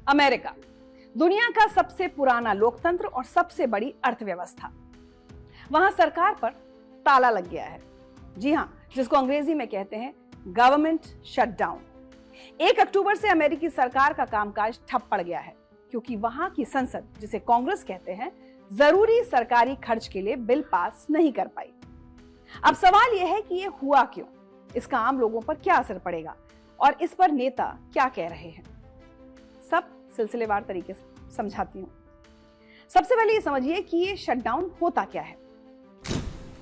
America दुनिया का सबसे पुराना लोकतंत्र और सबसे बड़ी अर्थव्यवस्था। वहां सरकार पर ताला लग गया है। जी हां, जिसको अंग्रेजी में कहते हैं गवर्नमेंट शटडाउन। 1 अक्टूबर से अमेरिकी सरकार का कामकाज ठप पड़ गया है क्योंकि वहां की संसद, जिसे कांग्रेस कहते हैं, जरूरी सरकारी खर्च के लिए बिल पास नहीं कर पाई। अब सवाल यह है कि यह हुआ क्यों, इसका आम लोगों पर क्या असर पड़ेगा और इस पर नेता क्या कह रहे हैं, सब सिलसिलेवार तरीके से समझाती हूं। सबसे पहले ये समझिए कि ये शटडाउन होता क्या है।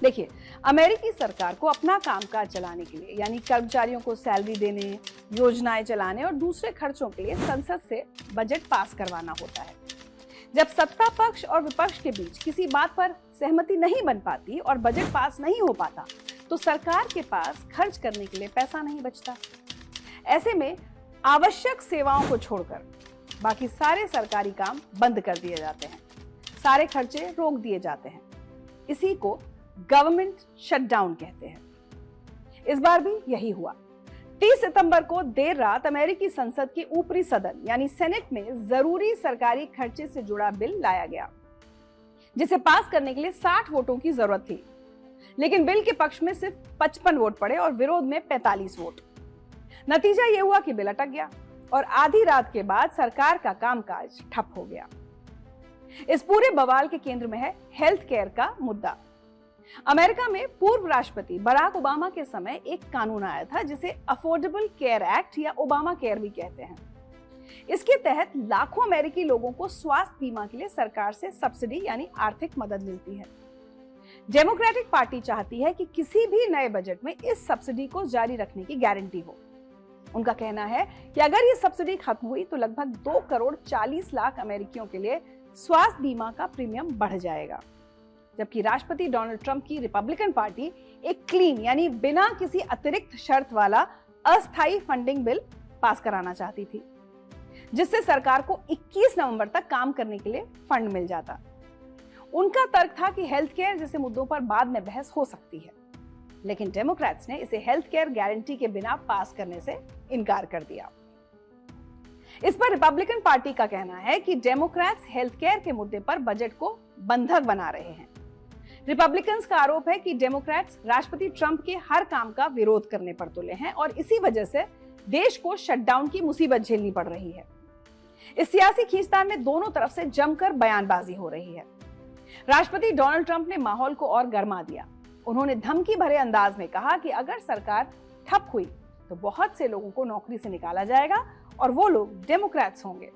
देखिए, अमेरिकी सरकार को अपना कामकाज चलाने के लिए, यानी कर्मचारियों को सैलरी देने, योजनाएं चलाने और दूसरे खर्चों के लिए संसद से बजट पास करवाना होता है। जब सत्ता पक्ष और विपक्ष के बीच किसी बात पर सहमति नहीं बन पाती और बजट पास नहीं हो पाता, तो सरकार के पास खर्च करने के लिए पैसा नहीं बचता। ऐसे में आवश्यक सेवाओं को छोड़कर बाकी सारे सरकारी काम बंद कर दिए जाते हैं, सारे खर्चे रोक दिए जाते हैं। इसी को गवर्नमेंट शटडाउन कहते हैं। इस बार भी यही हुआ। 30 सितंबर को देर रात अमेरिकी संसद के ऊपरी सदन यानी सेनेट में जरूरी सरकारी खर्चे से जुड़ा बिल लाया गया, जिसे पास करने के लिए 60 वोटों की जरूरत थी। लेकिन बिल के पक्ष में सिर्फ 55 वोट पड़े और विरोध में 45 वोट। नतीजा यह हुआ कि बिल अटक गया और आधी रात के बाद सरकार का कामकाज ठप हो गया। इस पूरे बवाल के केंद्र में है हेल्थ केयर का मुद्दा। अमेरिका में पूर्व राष्ट्रपति बराक ओबामा के समय एक कानून आया था जिसे अफोर्डेबल केयर एक्ट या ओबामा केयर भी कहते हैं। इसके तहत लाखों अमेरिकी लोगों को स्वास्थ्य बीमा के लिए सरकार से सब्सिडी यानी आर्थिक मदद मिलती है। डेमोक्रेटिक पार्टी चाहती है कि किसी भी नए बजट में इस सब्सिडी को जारी रखने की गारंटी हो। उनका कहना है कि अगर ये सब्सिडी खत्म हुई तो लगभग 2 करोड़ 40 लाख अमेरिकियों के लिए स्वास्थ्य बीमा का प्रीमियम बढ़ जाएगा। जबकि राष्ट्रपति डोनाल्ड ट्रंप की रिपब्लिकन पार्टी एक क्लीन यानी बिना किसी अतिरिक्त शर्त वाला अस्थायी फंडिंग बिल पास कराना चाहती थी, जिससे सरकार को 21 नवंबर तक काम करने के लिए फंड मिल जाता। उनका तर्क था कि हेल्थ केयर जैसे मुद्दों पर बाद में बहस हो सकती है, लेकिन डेमोक्रेट्स ने इसे हेल्थ केयर गारंटी के बिना पास करने से इनकार कर दिया। इस पर रिपब्लिकन पार्टी का कहना है कि डेमोक्रेट्स हेल्थ केयर के मुद्दे पर बजट को बंधक बना रहे हैं। रिपब्लिकन्स का आरोप है कि डेमोक्रेट्स राष्ट्रपति ट्रंप के हर काम का विरोध करने पर तुले हैं और इसी वजह से देश को शटडाउन की मुसीबत झेलनी पड़ रही है। इस सियासी खींचतान में दोनों तरफ से जमकर बयानबाजी हो रही है। राष्ट्रपति डोनाल्ड ट्रंप ने माहौल को और गर्मा दिया। उन्होंने धमकी भरे अंदाज में कहा कि अगर सरकार ठप हुई तो बहुत से लोगों को नौकरी से निकाला जाएगा और वो लोग डेमोक्रेट्स होंगे।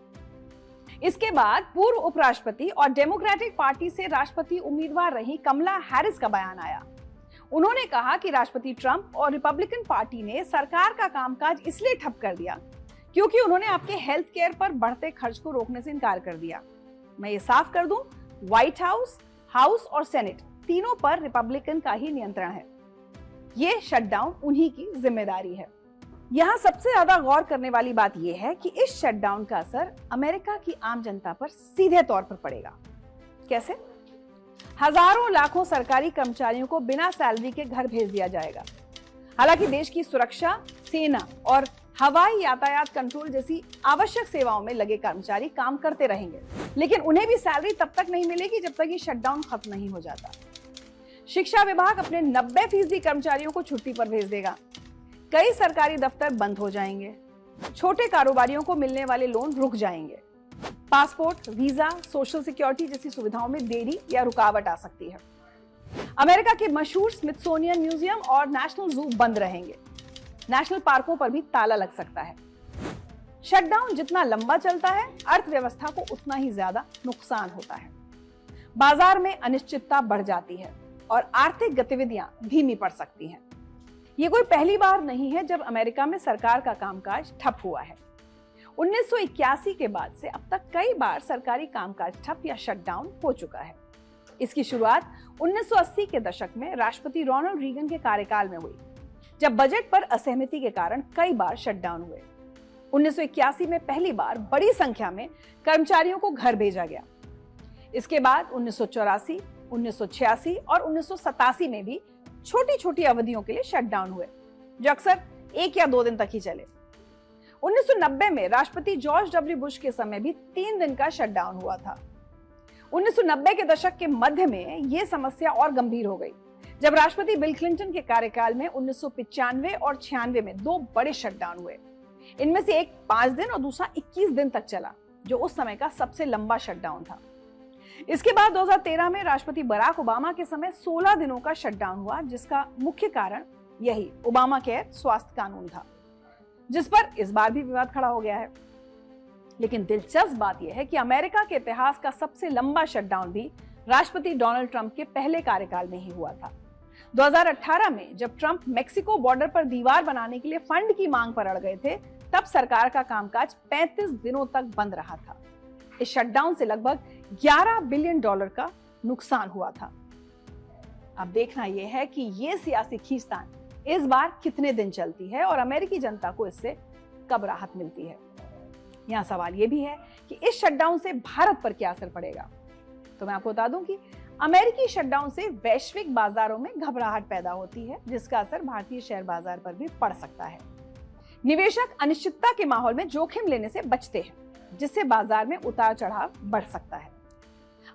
इसके बाद पूर्व उपराष्ट्रपति और डेमोक्रेटिक पार्टी से राष्ट्रपति उम्मीदवार रही कमला हैरिस का बयान आया। उन्होंने कहा कि राष्ट्रपति ट्रंप और रिपब्लिकन पार्टी ने सरकार का कामकाज इसलिए ठप कर दिया क्योंकि उन्होंने आपके हेल्थ केयर पर बढ़ते खर्च को रोकने से इनकार कर दिया। मैं ये साफ कर दूं, व्हाइट हाउस, हाउस और सेनेट तीनों पर रिपब्लिकन का ही नियंत्रण है। ये शटडाउन उन्हीं की जिम्मेदारी है। यहाँ सबसे ज्यादा गौर करने वाली बात यह है कि इस शटडाउन का असर अमेरिका की आम जनता पर सीधे तौर पर पड़ेगा। कैसे? हजारों लाखों सरकारी कर्मचारियों को बिना सैलरी के घर भेज दिया जाएगा। हालांकि देश की सुरक्षा, सेना और हवाई यातायात कंट्रोल जैसी आवश्यक सेवाओं में लगे कर्मचारी काम करते रहेंगे, लेकिन उन्हें भी सैलरी तब तक नहीं मिलेगी जब तक ये शटडाउन खत्म नहीं हो जाता। शिक्षा विभाग अपने 90% कर्मचारियों को छुट्टी पर भेज देगा। कई सरकारी दफ्तर बंद हो जाएंगे। छोटे कारोबारियों को मिलने वाले लोन रुक जाएंगे। पासपोर्ट, वीजा, सोशल सिक्योरिटी जैसी सुविधाओं में देरी या रुकावट आ सकती है। अमेरिका के मशहूर स्मिथसोनियन म्यूजियम और नेशनल जू बंद रहेंगे। नेशनल पार्कों पर भी ताला लग सकता है। शटडाउन जितना लंबा चलता है, अर्थव्यवस्था को उतना ही ज्यादा नुकसान होता है। बाजार में अनिश्चितता बढ़ जाती है और आर्थिक गतिविधियां धीमी पड़ सकती हैं। ये कोई पहली बार नहीं है जब अमेरिका में सरकार का कामकाज ठप हुआ है। 1981 के बाद से अब तक कई बार सरकारी कामकाज ठप या शटडाउन हो चुका है। इसकी शुरुआत 1980 के दशक में राष्ट्रपति रोनाल्ड रीगन के कार्यकाल में हुई, जब बजट पर असहमति के कारण कई बार शटडाउन हुए। 1981 में पहली बार बड़ी संख्या में कर्मचारियों को घर भेजा गया। इसके बाद 1984, 1986 और 1987 में भी छोटी छोटी अवधियों के लिए शटडाउन हुए, जो अक्सर 1 या 2 दिन तक ही चले। 1990 में राष्ट्रपति जॉर्ज डब्ल्यू बुश के समय भी 3 दिन का शटडाउन हुआ था। 1990 के दशक के मध्य में यह समस्या और गंभीर हो गई जब राष्ट्रपति बिल क्लिंटन के कार्यकाल में 1995 और 96 में 2 बड़े शटडाउन हुए। इनमें से एक 5 दिन और दूसरा 21 दिन तक चला, जो उस समय का सबसे लंबा शटडाउन था। इसके बाद 2013 में राष्ट्रपति बराक ओबामा के समय 16 दिनों का शटडाउन हुआ, जिसका मुख्य कारण यही ओबामा केयर स्वास्थ्य कानून था, जिस पर इस बार भी विवाद खड़ा हो गया है। लेकिन दिलचस्प बात यह है कि अमेरिका के इतिहास का सबसे लंबा शटडाउन भी राष्ट्रपति डोनाल्ड ट्रंप के पहले कार्यकाल में ही हुआ था। 2018 में जब ट्रंप मेक्सिको बॉर्डर पर दीवार बनाने के लिए फंड की मांग पर अड़ गए थे, तब सरकार का कामकाज 35 दिनों तक बंद रहा था। इस शटडाउन से लगभग $11 बिलियन का नुकसान हुआ था। अब देखना यह है कि यह सियासी खींचतान इस बार कितने दिन चलती है और अमेरिकी जनता को इससे कब राहत मिलती है। यहाँ सवाल यह भी है कि इस शटडाउन से भारत पर क्या असर पड़ेगा। तो मैं आपको बता दूं कि अमेरिकी शटडाउन से वैश्विक बाजारों में घबराहट पैदा होती है, जिसका असर भारतीय शेयर बाजार पर भी पड़ सकता है। निवेशक अनिश्चितता के माहौल में जोखिम लेने से बचते हैं, जिससे बाजार में उतार चढ़ाव बढ़ सकता है।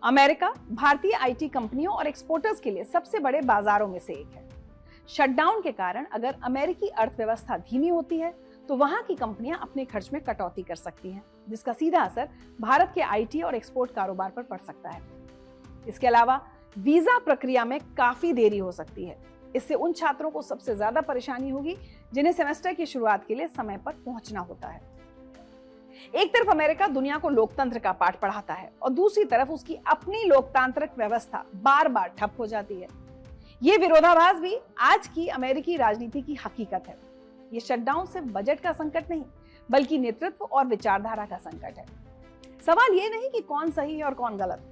अमेरिका भारतीय आईटी कंपनियों और एक्सपोर्टर्स के लिए सबसे बड़े बाजारों में से एक है। शटडाउन के कारण अगर अमेरिकी अर्थव्यवस्था धीमी होती है तो वहां की कंपनियां अपने खर्च में कटौती कर सकती हैं, जिसका सीधा असर भारत के आईटी और एक्सपोर्ट कारोबार पर पड़ सकता है। इसके अलावा वीजा प्रक्रिया में काफी देरी हो सकती है। इससे उन छात्रों को सबसे ज्यादा परेशानी होगी जिन्हें सेमेस्टर की शुरुआत के लिए समय पर पहुंचना होता है। एक तरफ अमेरिका दुनिया को लोकतंत्र का पाठ पढ़ाता है और दूसरी तरफ उसकी अपनी लोकतांत्रिक व्यवस्था बार बार ठप हो जाती है। ये विरोधाभास भी आज की अमेरिकी राजनीति की हकीकत है। ये शटडाउन सिर्फ बजट का संकट नहीं, बल्कि नेतृत्व और विचारधारा का संकट है। सवाल ये नहीं कि कौन सही है और कौन गलत,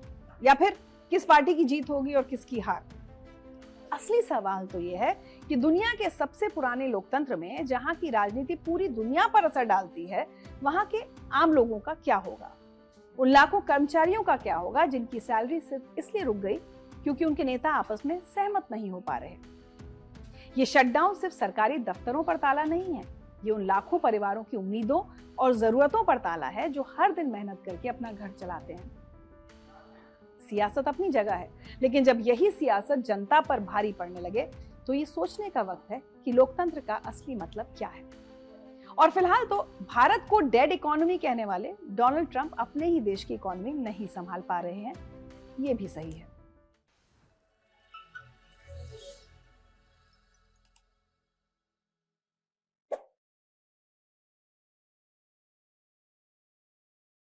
या फिर किस पार्टी की जीत होगी और किसकी हार। असली सवाल तो यह है कि दुनिया के सबसे पुराने लोकतंत्र में, जहां की राजनीति पूरी दुनिया पर असर डालती है, वहां के आम लोगों का क्या होगा। उन लाखों कर्मचारियों का क्या होगा जिनकी सैलरी सिर्फ इसलिए रुक गई क्योंकि उनके नेता आपस में सहमत नहीं हो पा रहे। ये शटडाउन सिर्फ सरकारी दफ्तरों पर ताला नहीं है, ये उन लाखों परिवारों की उम्मीदों और जरूरतों पर ताला है जो हर दिन मेहनत करके अपना घर चलाते हैं। सियासत अपनी जगह है, लेकिन जब यही सियासत जनता पर भारी पड़ने लगे तो ये सोचने का वक्त है कि लोकतंत्र का असली मतलब क्या है। और फिलहाल तो भारत को डेड इकोनॉमी कहने वाले डोनाल्ड ट्रंप अपने ही देश की इकोनॉमी नहीं संभाल पा रहे हैं, ये भी सही है।